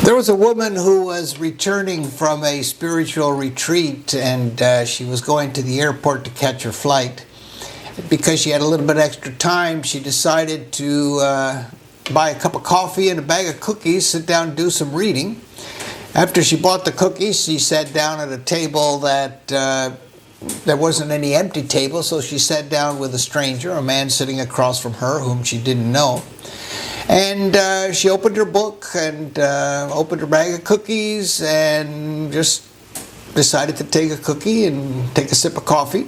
There was a woman who was returning from a spiritual retreat, and she was going to the airport to catch her flight. Because she had a little bit extra time, she decided to buy a cup of coffee and a bag of cookies, sit down and do some reading. After she bought the cookies, she sat down at a table that there wasn't any empty table, so she sat down with a stranger, a man sitting across from her whom she didn't know. And she opened her book and opened her bag of cookies and just decided to take a cookie and take a sip of coffee.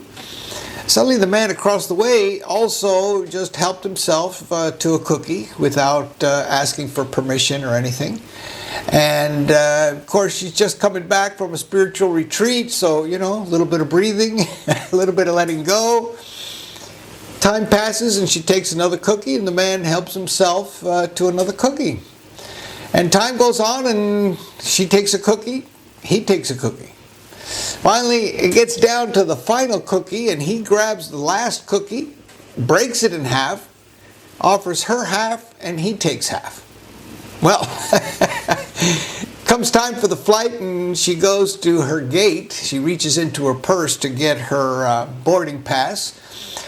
Suddenly the man across the way also just helped himself to a cookie without asking for permission or anything. And of course she's just coming back from a spiritual retreat, so a little bit of breathing, a little bit of letting go. Time passes and she takes another cookie, and the man helps himself to another cookie. And time goes on and she takes a cookie, he takes a cookie. Finally, it gets down to the final cookie, and he grabs the last cookie, breaks it in half, offers her half, and he takes half. Well, comes time for the flight, and she goes to her gate. She reaches into her purse to get her boarding pass,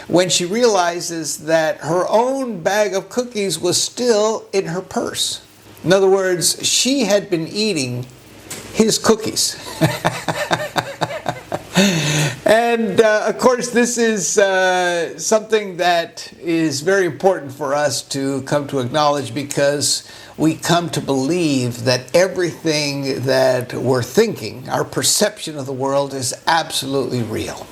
when she realizes that her own bag of cookies was still in her purse. In other words, she had been eating his cookies. And of course, this is something that is very important for us to come to acknowledge, because we come to believe that everything that we're thinking, our perception of the world, is absolutely real,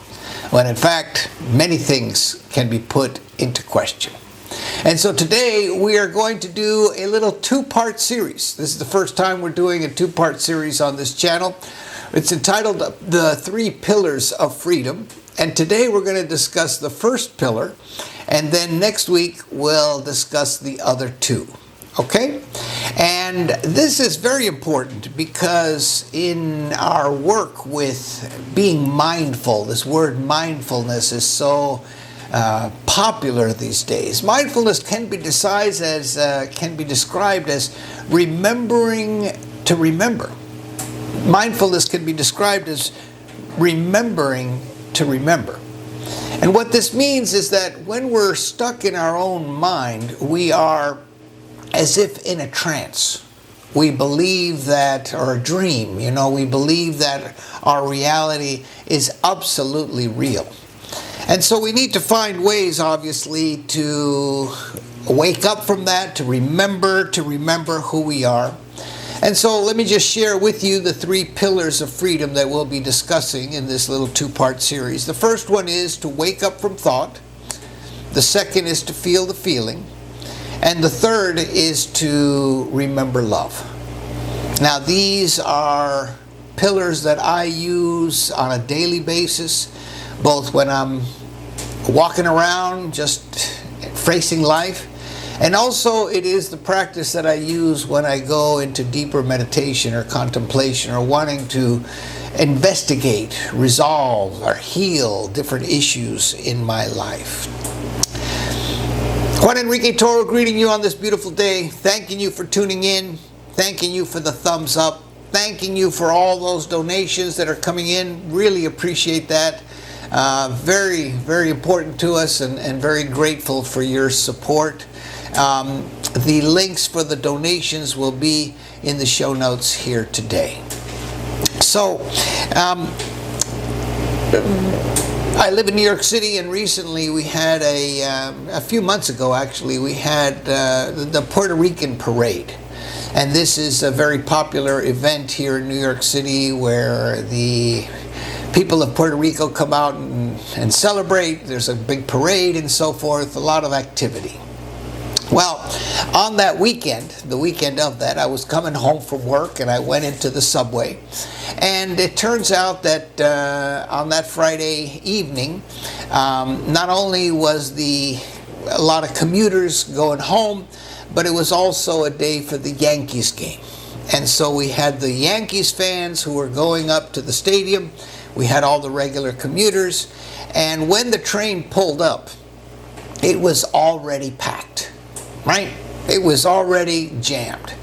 when in fact many things can be put into question. And so today we are going to do a little two-part series. This is the first time we're doing a two-part series on this channel. It's entitled The Three Pillars of Freedom. And today we're going to discuss the first pillar, and then next week we'll discuss the other two. Okay? And this is very important because in our work with being mindful, this word mindfulness is so popular these days. Mindfulness can be described as remembering to remember. Mindfulness can be described as remembering to remember. And what this means is that when we're stuck in our own mind, we are as if in a trance. We believe that, or a dream, we believe that our reality is absolutely real. And so we need to find ways, obviously, to wake up from that, to remember who we are. And so let me just share with you the three pillars of freedom that we'll be discussing in this little two-part series. The first one is to wake up from thought. The second is to feel the feeling. And the third is to remember love. Now, these are pillars that I use on a daily basis, both when I'm walking around, just facing life, and also it is the practice that I use when I go into deeper meditation or contemplation, or wanting to investigate, resolve, or heal different issues in my life. Juan Enrique Toro greeting you on this beautiful day, thanking you for tuning in, thanking you for the thumbs up, thanking you for all those donations that are coming in. Really appreciate that. Very, very important to us, and very grateful for your support. The links for the donations will be in the show notes here today. So, I live in New York City, and recently we had a few months ago actually, we had the Puerto Rican Parade. And this is a very popular event here in New York City, where the people of Puerto Rico come out and celebrate. There's a big parade and so forth, a lot of activity. Well, on that weekend, the weekend of that, I was coming home from work, and I went into the subway. And it turns out that on that Friday evening, not only was a lot of commuters going home, but it was also a day for the Yankees game. And so we had the Yankees fans who were going up to the stadium. We had all the regular commuters. And when the train pulled up, it was already packed, right? It was already jammed.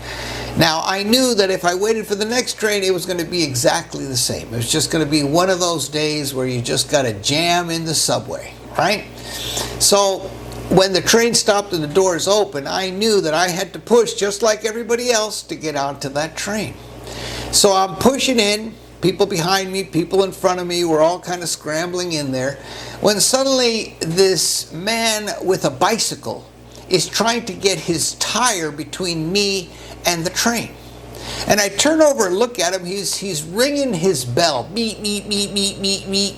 Now, I knew that if I waited for the next train, it was going to be exactly the same. It was just going to be one of those days where you just got to jam in the subway, right? So when the train stopped and the doors opened, I knew that I had to push just like everybody else to get onto that train. So I'm pushing in, people behind me, people in front of me, we're all kind of scrambling in there, when suddenly this man with a bicycle is trying to get his tire between me and the train. And I turn over and look at him. He's ringing his bell. Beep, beep, beep, beep, beep, beep.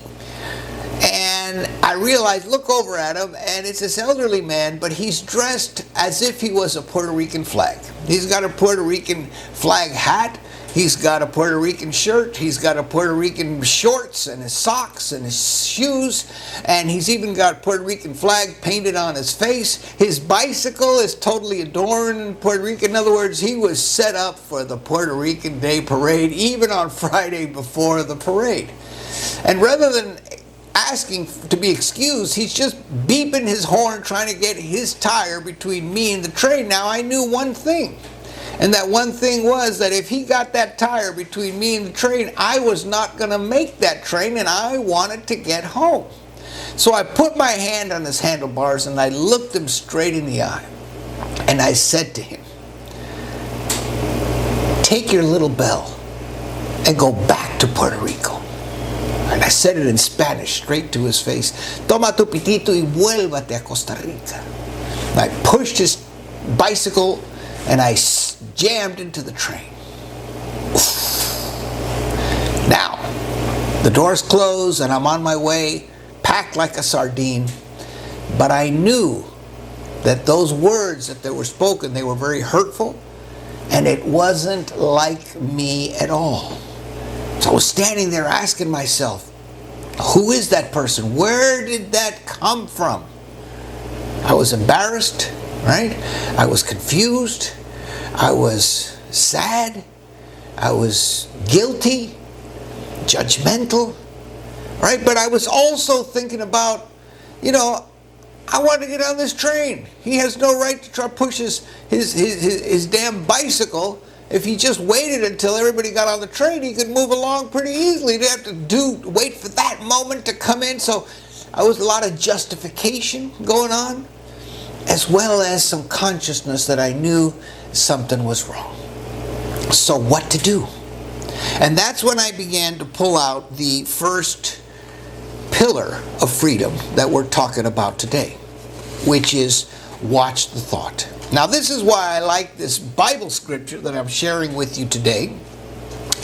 And I realize, look over at him, and it's this elderly man, but he's dressed as if he was a Puerto Rican flag. He's got a Puerto Rican flag hat. He's got a Puerto Rican shirt. He's got a Puerto Rican shorts and his socks and his shoes. And he's even got Puerto Rican flag painted on his face. His bicycle is totally adorned in Puerto Rico. In other words, he was set up for the Puerto Rican Day Parade, even on Friday before the parade. And rather than asking to be excused, he's just beeping his horn trying to get his tire between me and the train. Now, I knew one thing. And that one thing was that if he got that tire between me and the train, I was not going to make that train, and I wanted to get home. So I put my hand on his handlebars and I looked him straight in the eye. And I said to him, take your little bell and go back to Puerto Rico. And I said it in Spanish straight to his face. Toma tu pitito y vuélvate a Costa Rica. And I pushed his bicycle and I jammed into the train. Now, the doors close and I'm on my way, packed like a sardine. But I knew that those words that they were spoken, they were very hurtful, and it wasn't like me at all. So I was standing there asking myself, who is that person? Where did that come from? I was embarrassed, right? I was confused. I was sad. I was guilty, judgmental, right? But I was also thinking about, I want to get on this train. He has no right to try to push his damn bicycle. If he just waited until everybody got on the train, he could move along pretty easily. He didn't have to wait for that moment to come in. So I was a lot of justification going on, as well as some consciousness that I knew something was wrong. So what to do? And that's when I began to pull out the first pillar of freedom that we're talking about today, which is watch the thought. Now, this is why I like this Bible scripture that I'm sharing with you today.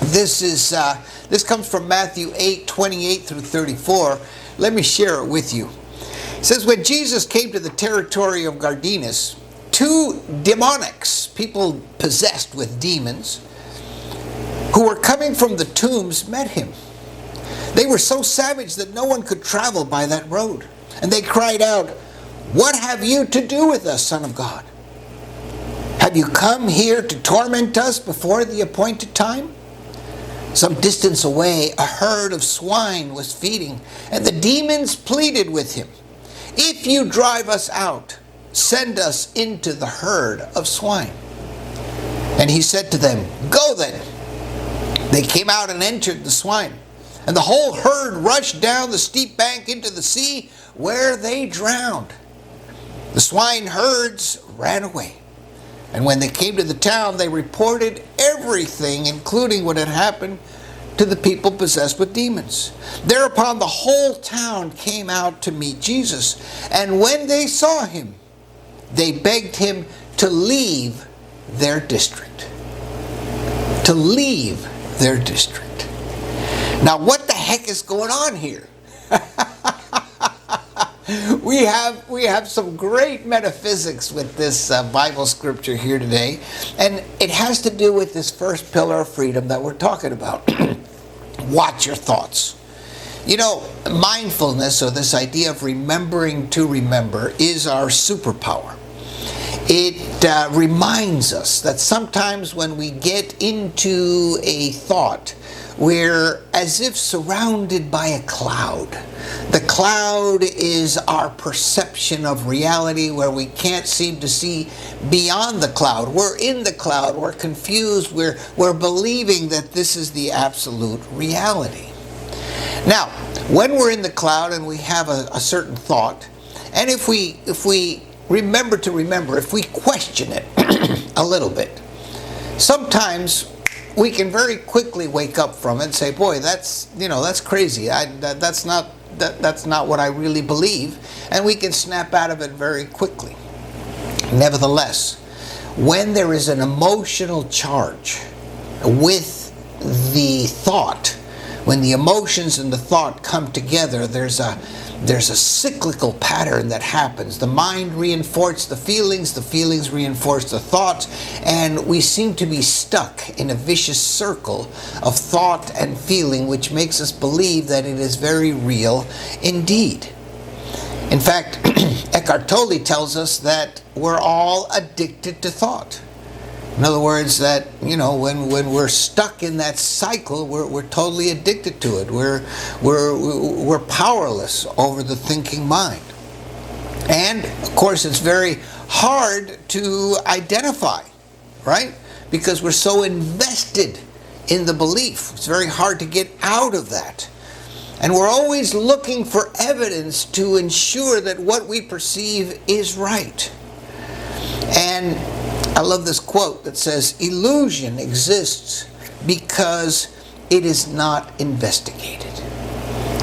This comes from Matthew 8:28 through 34. Let me share it with you. It says, when Jesus came to the territory of Gardenas, two demoniacs, people possessed with demons, who were coming from the tombs, met him. They were so savage that no one could travel by that road. And they cried out, "What have you to do with us, Son of God? Have you come here to torment us before the appointed time?" Some distance away, a herd of swine was feeding, and the demons pleaded with him, "If you drive us out, send us into the herd of swine." And he said to them, "Go then." They came out and entered the swine, and the whole herd rushed down the steep bank into the sea, where they drowned. The swine herds ran away, and when they came to the town, they reported everything, including what had happened to the people possessed with demons. Thereupon the whole town came out to meet Jesus, and when they saw him, they begged him to leave their district. To leave their district. Now, what the heck is going on here? We have some great metaphysics with this Bible scripture here today, and it has to do with this first pillar of freedom that we're talking about. Watch your thoughts. Mindfulness, or this idea of remembering to remember, is our superpower. it reminds us that sometimes when we get into a thought, we're as if surrounded by a cloud. The cloud is our perception of reality, where we can't seem to see beyond the cloud. We're in the cloud, we're confused, we're believing that this is the absolute reality. Now, when we're in the cloud and we have a certain thought, and if we remember, if we question it a little bit, sometimes we can very quickly wake up from it and say, boy, that's crazy. That's not what I really believe. And we can snap out of it very quickly. Nevertheless, when there is an emotional charge with the thought, when the emotions and the thought come together, there's a cyclical pattern that happens. The mind reinforces the feelings reinforce the thoughts, and we seem to be stuck in a vicious circle of thought and feeling, which makes us believe that it is very real indeed. In fact, Eckhart Tolle tells us that we're all addicted to thought. In other words, that, when we're stuck in that cycle, we're totally addicted to it. We're powerless over the thinking mind. And, of course, it's very hard to identify, right? Because we're so invested in the belief. It's very hard to get out of that. And we're always looking for evidence to ensure that what we perceive is right. And I love this quote that says, illusion exists because it is not investigated.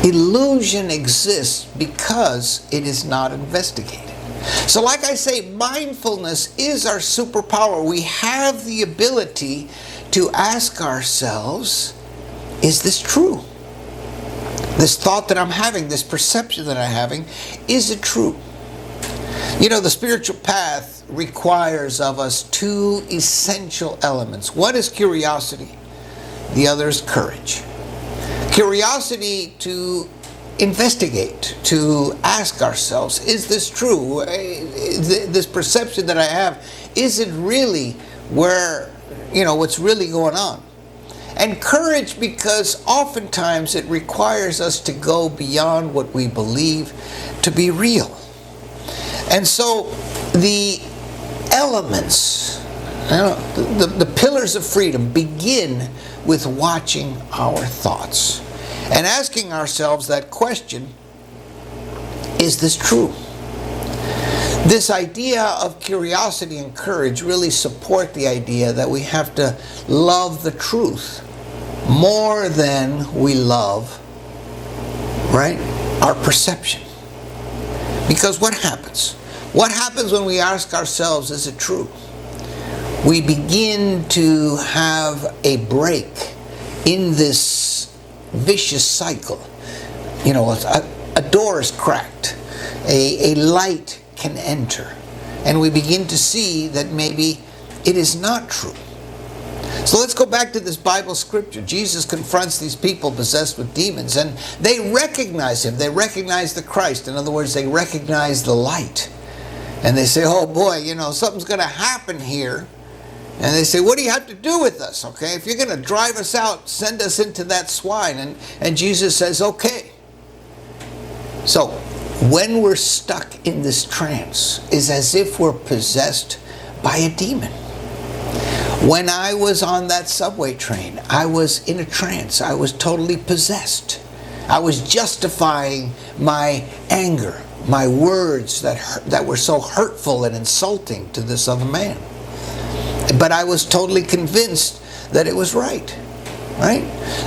Illusion exists because it is not investigated. So like I say, mindfulness is our superpower. We have the ability to ask ourselves, is this true? This thought that I'm having, this perception that I'm having, is it true? The spiritual path requires of us two essential elements. One is curiosity. The other is courage. Curiosity to investigate, to ask ourselves, is this true? This perception that I have, is it really where, what's really going on? And courage, because oftentimes it requires us to go beyond what we believe to be real. And so the elements, the pillars of freedom begin with watching our thoughts and asking ourselves that question, is this true? This idea of curiosity and courage really support the idea that we have to love the truth more than we love, right, our perception. Because what happens? What happens when we ask ourselves, is it true? We begin to have a break in this vicious cycle. A door is cracked, a light can enter, and we begin to see that maybe it is not true. So let's go back to this Bible scripture. Jesus confronts these people possessed with demons, and they recognize him. They recognize the Christ. In other words, they recognize the light. And they say, oh boy, something's going to happen here. And they say, what do you have to do with us? Okay, if you're going to drive us out, send us into that swine. And Jesus says, okay. So when we're stuck in this trance, is as if we're possessed by a demon. When I was on that subway train, I was in a trance. I was totally possessed. I was justifying my anger, my words that were so hurtful and insulting to this other man. But I was totally convinced that it was right.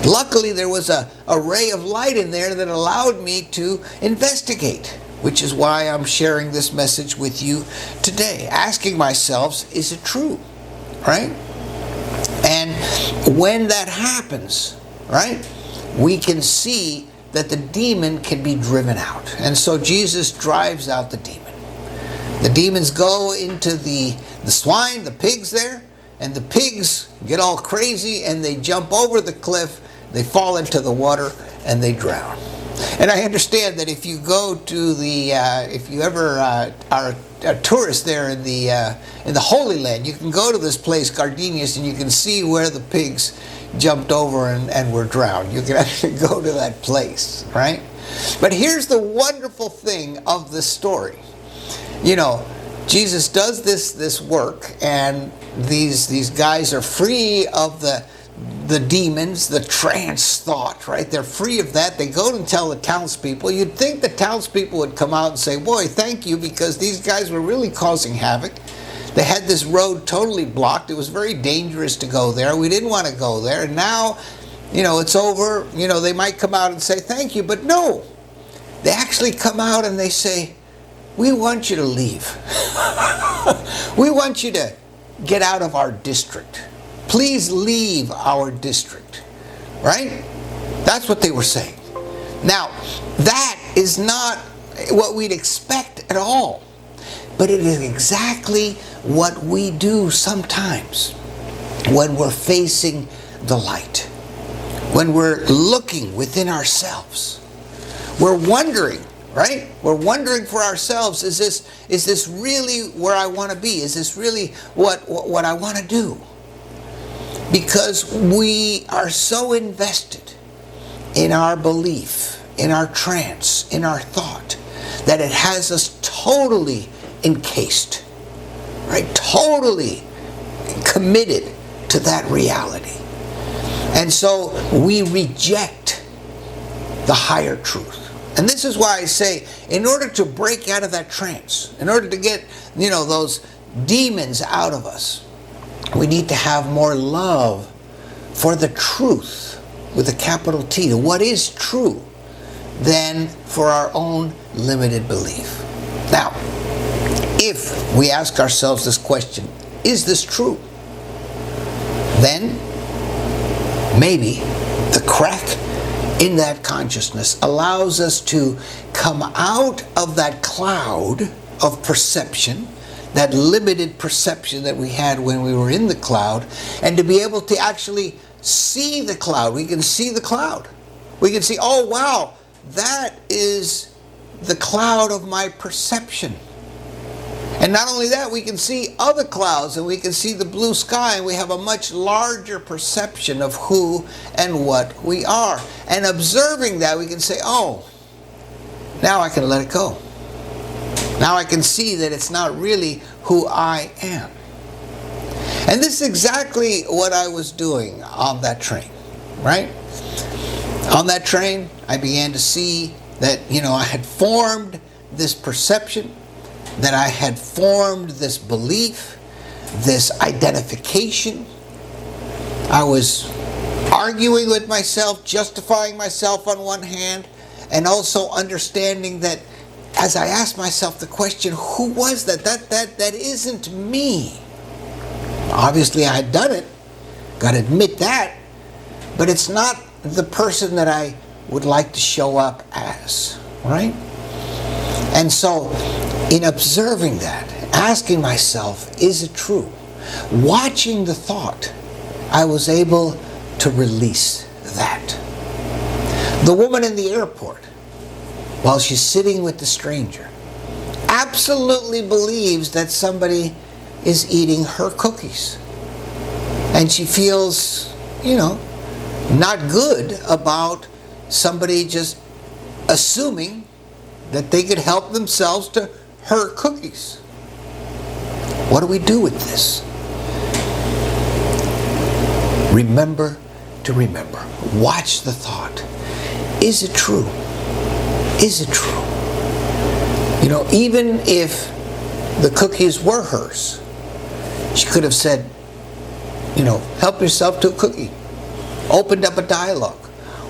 Luckily, there was a ray of light in there that allowed me to investigate, which is why I'm sharing this message with you today, asking myself, is it true? Right? And when that happens, right, we can see that the demon can be driven out. And so Jesus drives out the demon. The demons go into the swine, the pigs there, and the pigs get all crazy and they jump over the cliff, they fall into the water, and they drown. And I understand that if you go to the, if you ever are a tourist there in the Holy Land, you can go to this place, Gardenias, and you can see where the pigs jumped over and were drowned. You can actually go to that place, right? But here's the wonderful thing of this story. You know, Jesus does this work, and these guys are free of the demons, the trance thought, right? They're free of that. They go and tell the townspeople. You'd think the townspeople would come out and say, boy, thank you, because these guys were really causing havoc. They had this road totally blocked. It was very dangerous to go there. We didn't want to go there. And now, you know, it's over. You know, they might come out and say thank you, but no. They actually come out and they say, we want you to leave. We want you to get out of our district. Please leave our district. Right? That's what they were saying. Now, that is not what we'd expect at all. But it is exactly what we do sometimes when we're facing the light. When we're looking within ourselves. We're wondering, right? We're wondering for ourselves, is this really where I want to be? Is this really what I want to do? Because we are so invested in our belief, in our trance, in our thought, that it has us totally encased, right? Totally committed to that reality. And so we reject the higher truth. And this is why I say, in order to break out of that trance, in order to get, you know, those demons out of us, we need to have more love for the truth, with a capital T, to what is true, than for our own limited belief. Now, if we ask ourselves this question, is this true? Then maybe the crack in that consciousness allows us to come out of that cloud of perception, that limited perception that we had when we were in the cloud, and to be able to actually see the cloud. We can see the cloud. We can see, oh wow, that is the cloud of my perception. And not only that, we can see other clouds, and we can see the blue sky, and we have a much larger perception of who and what we are. And observing that, we can say, oh, now I can let it go. Now I can see that it's not really who I am. And this is exactly what I was doing on that train, right? On that train, I began to see that, you know, I had formed this perception, that I had formed this belief, this identification. I was arguing with myself, justifying myself on one hand, and also understanding that as I asked myself the question, who was that? That isn't me. Obviously I had done it, got to admit that, but it's not the person that I would like to show up as, right? And so, in observing that, asking myself, is it true? Watching the thought, I was able to release that. The woman in the airport, while she's sitting with the stranger, absolutely believes that somebody is eating her cookies. And she feels, you know, not good about somebody just assuming that they could help themselves to her cookies. What do we do with this? Remember to remember. Watch the thought. Is it true? Is it true? You know, even if the cookies were hers, she could have said, you know, help yourself to a cookie. Opened up a dialogue.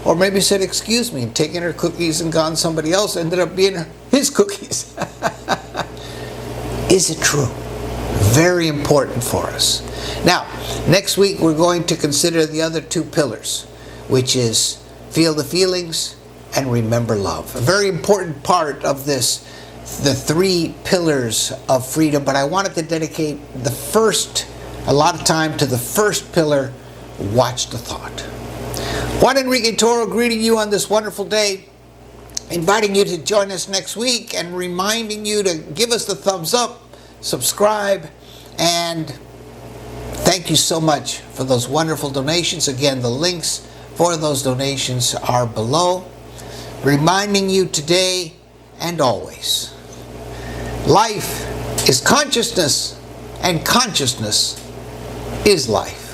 Or maybe said, excuse me, and taken her cookies and gone somebody else, ended up being his cookies. Is it true? Very important for us. Now, next week we're going to consider the other two pillars, which is feel the feelings and remember love. A very important part of this, the three pillars of freedom, but I wanted to dedicate a lot of time to the first pillar, watch the thought. Juan Enrique Toro greeting you on this wonderful day. inviting you to join us next week and reminding you to give us the thumbs up, subscribe, and thank you so much for those wonderful donations. Again, the links for those donations are below. Reminding you today and always, life is consciousness, and consciousness is life.